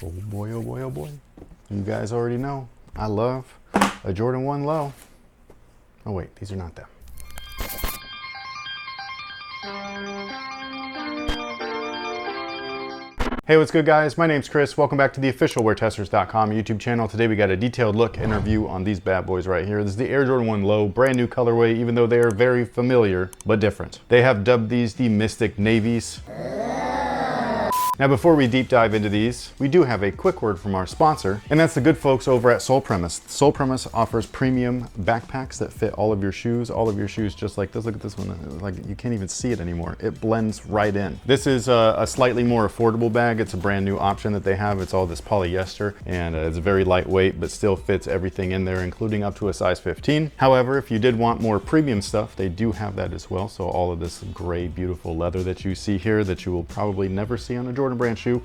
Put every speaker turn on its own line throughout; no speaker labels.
Oh boy, oh boy, oh boy. You guys already know, I love a Jordan 1 Low. Oh wait, these are not them. Hey, what's good guys? My name's Chris. Welcome back to the official WearTesters.com YouTube channel. Today we got a detailed look and review on these bad boys right here. This is the Air Jordan 1 Low, brand new colorway, even though they are very familiar, but different. They have dubbed these the Mystic Navies. Now before we deep dive into these, we do have a quick word from our sponsor, and that's the good folks over at Sole Premise. Sole Premise offers premium backpacks that fit all of your shoes just like this. Look at this one, like you can't even see it anymore. It blends right in. This is a slightly more affordable bag. It's a brand new option that they have. It's all this polyester, and it's very lightweight, but still fits everything in there, including up to a size 15. However, if you did want more premium stuff, they do have that as well. So all of this gray, beautiful leather that you see here that you will probably never see on a Jordan Brand shoe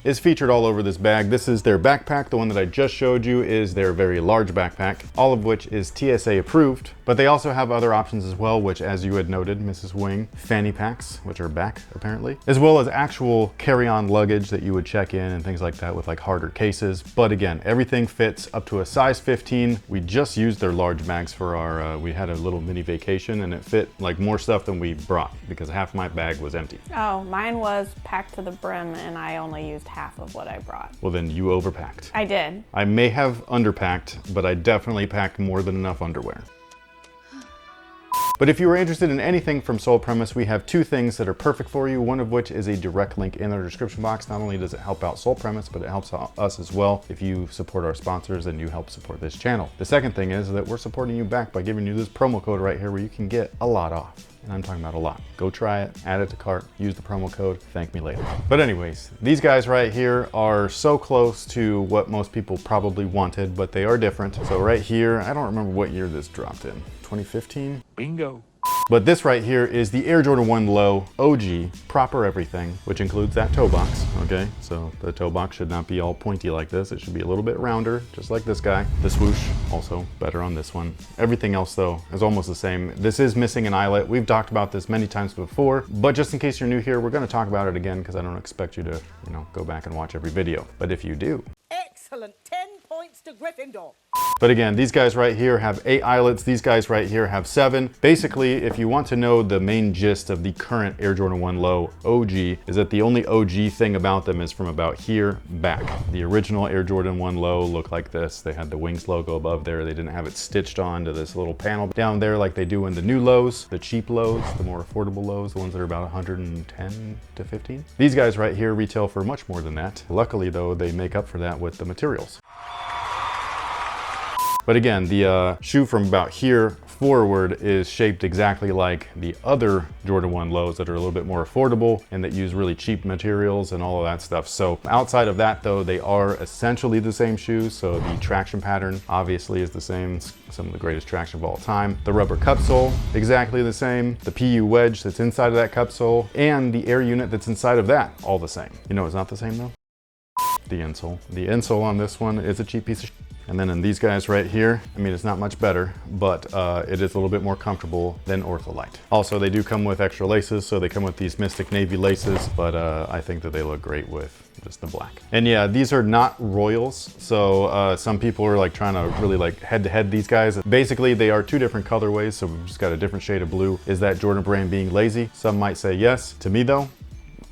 is featured all over this bag. This is their backpack. The one that I just showed you is their very large backpack, all of which is TSA approved, but they also have other options as well, which, as you had noted, Mrs. Wing, fanny packs, which are back apparently, as well as actual carry-on luggage that you would check in and things like that with like harder cases. But again, everything fits up to a size 15. We just used their large bags for our, we had a little mini vacation and it fit like more stuff than we brought because half my bag was empty.
Oh, mine was packed to the brim and I only used half of what I brought.
Well, then you overpacked.
I did.
I may have underpacked, but I definitely packed more than enough underwear. But if you are interested in anything from Sole Premise, we have two things that are perfect for you, one of which is a direct link in our description box. Not only does it help out Sole Premise, but it helps out us as well. If you support our sponsors, then you help support this channel. The second thing is that we're supporting you back by giving you this promo code right here where you can get a lot off. And I'm talking about a lot. Go try it, add it to cart, use the promo code, thank me later. But anyways, these guys right here are so close to what most people probably wanted, but they are different. So right here, I don't remember what year this dropped in. 2015?
Bingo.
But this right here is the Air Jordan 1 Low OG, proper everything, which includes that toe box, okay? So the toe box should not be all pointy like this. It should be a little bit rounder, just like this guy. The swoosh, also better on this one. Everything else though is almost the same. This is missing an eyelet. We've talked about this many times before, but just in case you're new here, we're gonna talk about it again because I don't expect you to, go back and watch every video. But if you do,
excellent, 10 points to Gryffindor.
but again, these guys right here have 8 eyelets. These guys right here have 7. Basically, if you want to know the main gist of the current Air Jordan 1 Low OG, is that the only OG thing about them is from about here back. The original Air Jordan 1 Low looked like this. They had the Wings logo above there. They didn't have it stitched onto this little panel down there like they do in the new lows, the cheap lows, the more affordable lows, the ones that are about 110 to 15. These guys right here retail for much more than that. Luckily though, they make up for that with the materials. But again, the shoe from about here forward is shaped exactly like the other Jordan 1 Lows that are a little bit more affordable and that use really cheap materials and all of that stuff. So outside of that though, they are essentially the same shoes. So the traction pattern obviously is the same, some of the greatest traction of all time. The rubber cup sole, exactly the same. The PU wedge that's inside of that cup sole and the air unit that's inside of that, all the same. You know it's not the same though? The insole. The insole on this one is a cheap piece of shit. And then in these guys right here, I mean, it's not much better, but it is a little bit more comfortable than Ortholite. Also, they do come with extra laces, so they come with these Mystic Navy laces, but I think that they look great with just the black. And yeah, these are not Royals, so some people are like trying to really like head-to-head these guys. Basically, they are two different colorways, so we've just got a different shade of blue. Is that Jordan Brand being lazy? Some might say yes. To me though,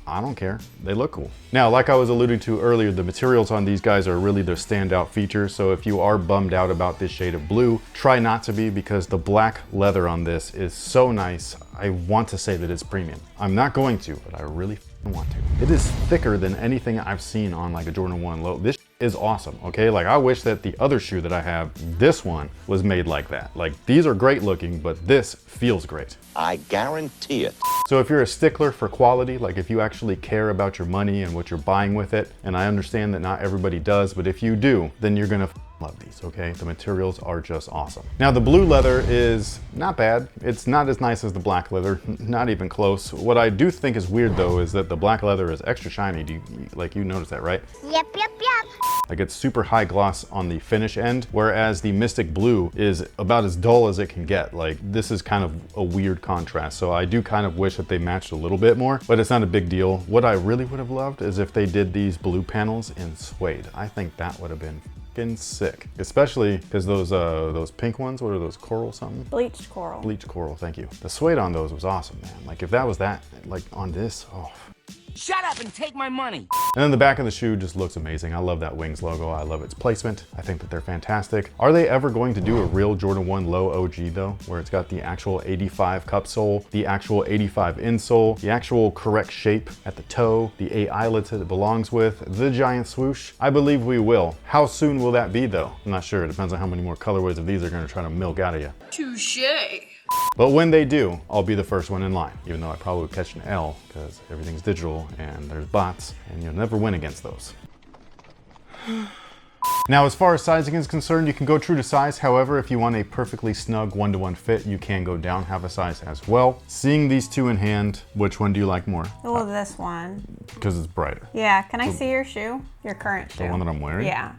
I don't care. They look cool. Now, like I was alluding to earlier, the materials on these guys are really their standout feature. So if you are bummed out about this shade of blue, try not to be, because the black leather on this is so nice. I want to say that it's premium. I'm not going to, but I really want to. It is thicker than anything I've seen on like a Jordan 1 Low. This is awesome, okay? Like I wish that the other shoe that I have, this one, was made like that. Like these are great looking, but this feels great.
I guarantee it.
So if you're a stickler for quality, like if you actually care about your money and what you're buying with it, and I understand that not everybody does, but if you do, then you're gonna love these, okay? The materials are just awesome. Now the blue leather is not bad. It's not as nice as the black leather, not even close. What I do think is weird though is that the black leather is extra shiny. You notice that, right?
Yep, yep, yep.
Like it's super high gloss on the finish end, whereas the Mystic Blue is about as dull as it can get. Like this is kind of a weird contrast. So I do kind of wish that they matched a little bit more, but it's not a big deal. What I really would have loved is if they did these blue panels in suede. I think that would have been fucking sick, especially because those pink ones, what are those, coral something?
Bleached coral.
Bleached coral, thank you. The suede on those was awesome, man. Like if that was that, like on this, oh.
Shut up and take my money.
And then the back of the shoe just looks amazing. I love that Wings logo. I love its placement. I think that they're fantastic. Are they ever going to do a real Jordan 1 low OG though, where it's got the actual 85 cup sole, the actual 85 insole, the actual correct shape at the toe, the 8 eyelets that it belongs with, the giant swoosh? I believe we will. How soon will that be though? I'm not sure. It depends on how many more colorways of these they're gonna try to milk out of you.
Touché.
But when they do, I'll be the first one in line, even though I probably would catch an L because everything's digital and there's bots and you'll never win against those. Now, as far as sizing is concerned, you can go true to size. However, if you want a perfectly snug 1-to-1 fit, you can go down half a size as well. Seeing these two in hand, which one do you like more?
Oh, this one.
Because it's brighter.
Yeah, can I see your shoe? Your current shoe.
The one that I'm wearing?
Yeah.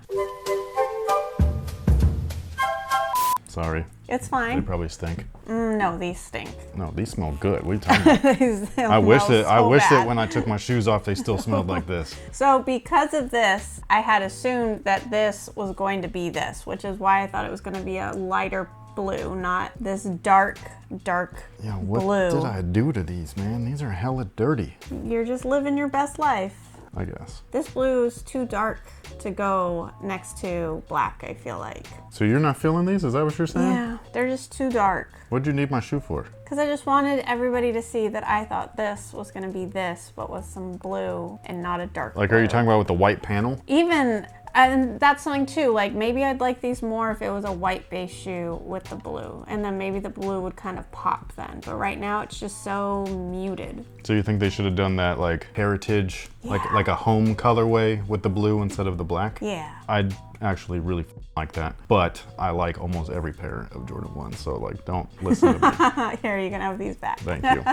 Sorry.
It's
They
fine.
probably stink.
No, these stink.
No, these smell good. What are you talking about?
These
I wish
smell
that
so bad.
when I took my shoes off, they still smelled like this.
So because of this, I had assumed that this was going to be this, which is why I thought it was going to be a lighter blue, not this dark
Yeah, what
blue.
did I do to these, man? These are hella dirty,
You're just living your best life.
I guess.
This blue is too dark to go next to black, I feel like.
So you're not feeling these? Is that what you're saying?
Yeah, they're just too dark.
What'd you need my shoe for?
Because I just wanted everybody to see that I thought this was going to be this, but with some blue and not a dark
Like,
blue.
are you talking about with the white panel?
Even, and that's something too, like maybe I'd like these more if it was a white base shoe with the blue, and then maybe the blue would kind of pop then. But right now it's just so muted.
So you think they should have done that like heritage, like a home colorway with the blue instead of the black?
Yeah.
I'd actually really like that, but I like almost every pair of Jordan 1, so like don't listen to me.
Here, you can have these back.
Thank you.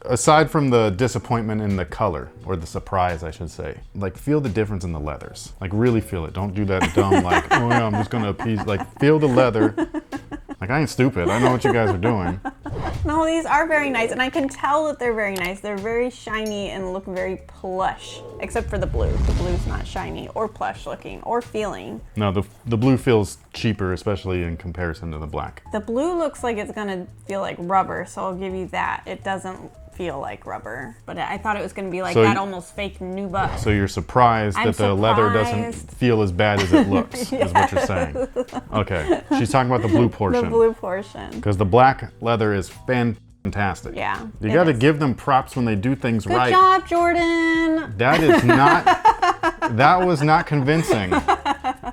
Aside from the disappointment in the color, or the surprise I should say, like feel the difference in the leathers. Like really feel it. Don't do that dumb like, oh yeah, I'm just gonna appease. Like feel the leather. Like I ain't stupid. I know what you guys are doing.
No, these are very nice, and I can tell that they're very nice. They're very shiny and look very plush, except for the blue. The blue's not shiny or plush looking or feeling.
No, the blue feels cheaper, especially in comparison to the black.
The blue looks like it's gonna feel like rubber, so I'll give you that. It doesn't feel like rubber, but I thought it was gonna be like
So
that
you-
almost fake Nubuck.
So you're surprised
I'm
that the leather doesn't
surprised.
feel as bad as it looks, is what you're saying. Okay, she's talking about the blue
The
portion.
blue portion.
Because the black leather is fantastic.
Yeah,
You
it
gotta
is.
give them props when they do things
Good
right.
job, Jordan.
That is not, that was not convincing.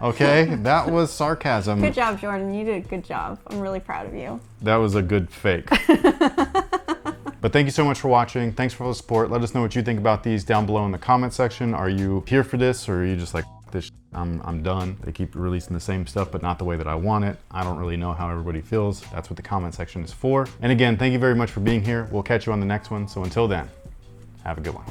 Okay, that was sarcasm.
Good job, Jordan. You did a good job. I'm really proud of you.
That was a good fake. But thank you so much for watching. Thanks for all the support. Let us know what you think about these down below in the comment section. Are you here for this, or are you just like, this I'm done? They keep releasing the same stuff, but not the way that I want it. I don't really know how everybody feels. That's what the comment section is for. And again, thank you very much for being here. We'll catch you on the next one. So until then, have a good one.